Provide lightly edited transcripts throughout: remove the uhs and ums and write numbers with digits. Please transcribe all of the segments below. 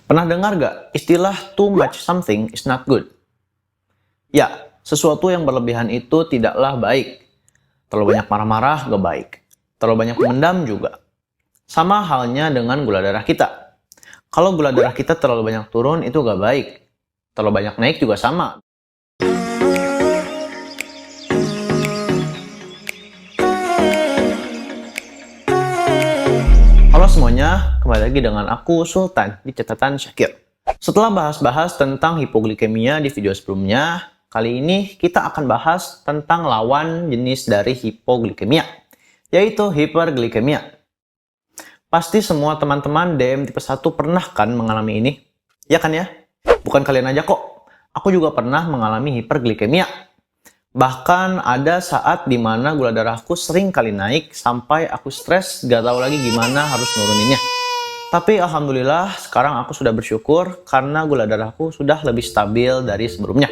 Pernah dengar gak istilah too much something is not good? Ya, sesuatu yang berlebihan itu tidaklah baik. Terlalu banyak marah-marah gak baik. Terlalu banyak mendam juga. Sama halnya dengan gula darah kita. Kalau gula darah kita terlalu banyak turun itu gak baik. Terlalu banyak naik juga sama. Halo semuanya, kembali lagi dengan aku Sultan di Catatan Syakir. Setelah bahas-bahas tentang hipoglikemia di video sebelumnya, kali ini kita akan bahas tentang lawan jenis dari hipoglikemia, yaitu hiperglikemia. Pasti semua teman-teman DM tipe 1 pernah kan mengalami ini? Ya kan ya? Bukan kalian aja kok, aku juga pernah mengalami hiperglikemia. Bahkan ada saat dimana gula darahku sering kali naik sampai aku stres gak tahu lagi gimana harus nuruninnya. Tapi alhamdulillah sekarang aku sudah bersyukur karena gula darahku sudah lebih stabil dari sebelumnya.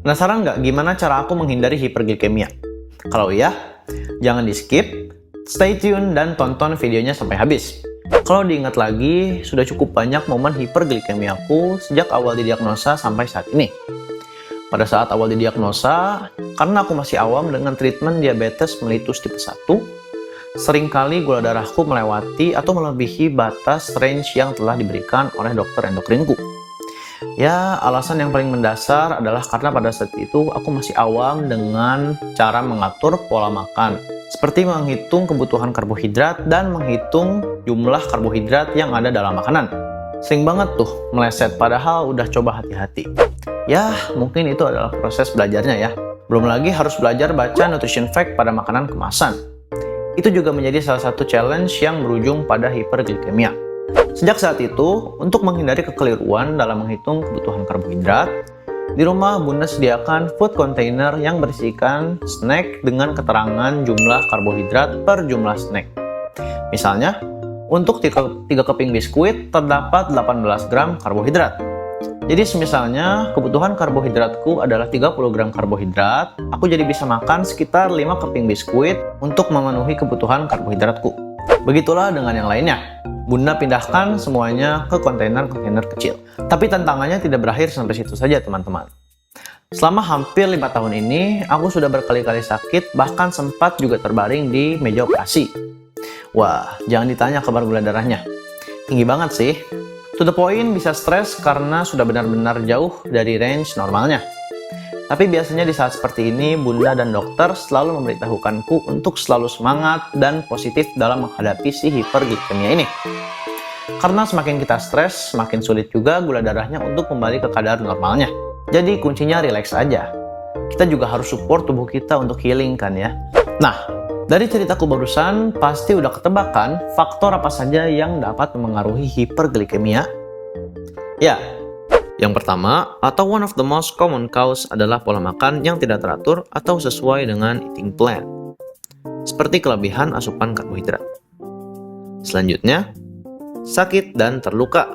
Penasaran gak gimana cara aku menghindari hiperglikemia? Kalau iya, jangan di skip, stay tune dan tonton videonya sampai habis. Kalau diingat lagi, sudah cukup banyak momen hiperglikemiaku sejak awal didiagnosa sampai saat ini. Pada saat awal didiagnosa, karena aku masih awam dengan treatment diabetes mellitus tipe 1, seringkali gula darahku melewati atau melebihi batas range yang telah diberikan oleh dokter endokrinku. Ya, alasan yang paling mendasar adalah karena pada saat itu aku masih awam dengan cara mengatur pola makan, seperti menghitung kebutuhan karbohidrat dan menghitung jumlah karbohidrat yang ada dalam makanan. Sering banget tuh meleset padahal udah coba hati-hati. Ya, mungkin itu adalah proses belajarnya ya. Belum lagi harus belajar baca nutrition fact pada makanan kemasan. Itu juga menjadi salah satu challenge yang berujung pada hiperglikemia. Sejak saat itu, untuk menghindari kekeliruan dalam menghitung kebutuhan karbohidrat, di rumah Bunda sediakan food container yang berisikan snack dengan keterangan jumlah karbohidrat per jumlah snack. Misalnya, untuk 3 keping biskuit terdapat 18 gram karbohidrat. Jadi misalnya kebutuhan karbohidratku adalah 30 gram karbohidrat, aku jadi bisa makan sekitar 5 keping biskuit untuk memenuhi kebutuhan karbohidratku. Begitulah dengan yang lainnya. Bunda pindahkan semuanya ke kontainer-kontainer kecil. Tapi tantangannya tidak berakhir sampai situ saja teman-teman. Selama hampir 5 tahun ini, aku sudah berkali-kali sakit, bahkan sempat juga terbaring di meja operasi. Wah, jangan ditanya kabar gula darahnya. Tinggi banget sih. To the point bisa stres karena sudah benar-benar jauh dari range normalnya. Tapi biasanya di saat seperti ini, Bunda dan dokter selalu memberitahukanku untuk selalu semangat dan positif dalam menghadapi si hiperglikemia ini. Karena semakin kita stres, semakin sulit juga gula darahnya untuk kembali ke kadar normalnya. Jadi kuncinya relax aja. Kita juga harus support tubuh kita untuk healing kan ya. Nah, dari ceritaku barusan, pasti udah ketebak kan faktor apa saja yang dapat memengaruhi hiperglikemia? Ya, yang pertama atau one of the most common cause adalah pola makan yang tidak teratur atau sesuai dengan eating plan, seperti kelebihan asupan karbohidrat. Selanjutnya, sakit dan terluka.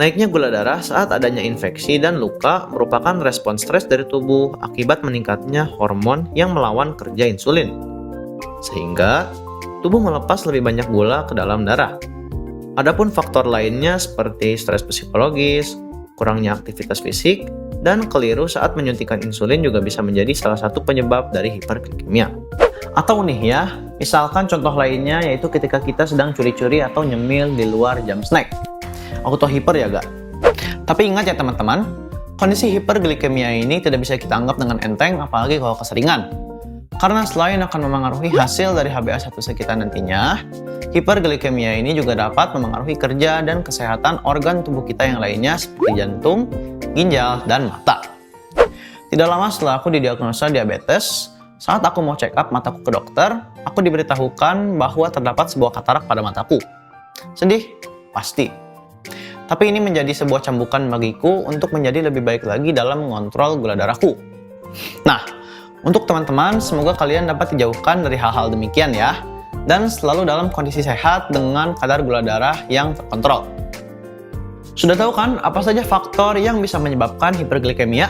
Naiknya gula darah saat adanya infeksi dan luka merupakan respons stres dari tubuh akibat meningkatnya hormon yang melawan kerja insulin. Sehingga tubuh melepas lebih banyak gula ke dalam darah. Adapun faktor lainnya seperti stres psikologis, kurangnya aktivitas fisik, dan keliru saat menyuntikkan insulin juga bisa menjadi salah satu penyebab dari hiperglikemia. Atau nih ya, misalkan contoh lainnya yaitu ketika kita sedang curi-curi atau nyemil di luar jam snack. Auto hiper ya gak? Tapi ingat ya teman-teman, kondisi hiperglikemia ini tidak bisa kita anggap dengan enteng apalagi kalau keseringan. Karena selain akan memengaruhi hasil dari HbA1c kita nantinya, hiperglikemia ini juga dapat memengaruhi kerja dan kesehatan organ tubuh kita yang lainnya seperti jantung, ginjal, dan mata. Tidak lama setelah aku didiagnosa diabetes, saat aku mau check up mataku ke dokter, aku diberitahukan bahwa terdapat sebuah katarak pada mataku. Sedih? Pasti. Tapi ini menjadi sebuah cambukan bagiku untuk menjadi lebih baik lagi dalam mengontrol gula darahku. Nah, untuk teman-teman, semoga kalian dapat dijauhkan dari hal-hal demikian ya, dan selalu dalam kondisi sehat dengan kadar gula darah yang terkontrol. Sudah tahu kan apa saja faktor yang bisa menyebabkan hiperglikemia?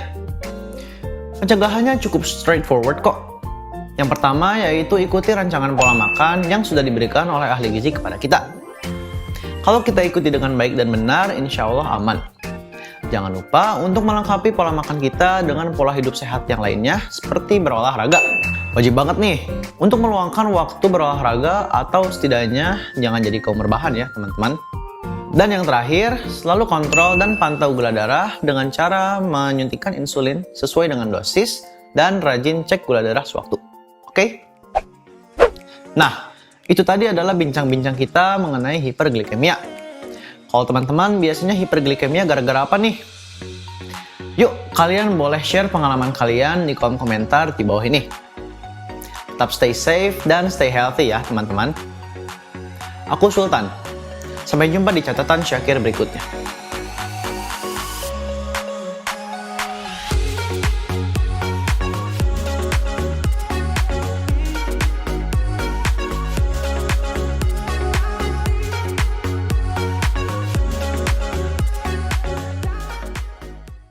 Pencegahannya cukup straightforward kok. Yang pertama yaitu ikuti rancangan pola makan yang sudah diberikan oleh ahli gizi kepada kita. Kalau kita ikuti dengan baik dan benar, insya Allah aman. Jangan lupa untuk melengkapi pola makan kita dengan pola hidup sehat yang lainnya seperti berolahraga. Wajib banget nih untuk meluangkan waktu berolahraga atau setidaknya jangan jadi kaum rebahan ya teman-teman. Dan yang terakhir, selalu kontrol dan pantau gula darah dengan cara menyuntikkan insulin sesuai dengan dosis dan rajin cek gula darah sewaktu. Oke? Nah, itu tadi adalah bincang-bincang kita mengenai hiperglikemia. Kalau teman-teman biasanya hiperglikemia gara-gara apa nih? Yuk, kalian boleh share pengalaman kalian di kolom komentar di bawah ini. Tetap stay safe dan stay healthy ya teman-teman. Aku Sultan. Sampai jumpa di catatan Syakir berikutnya.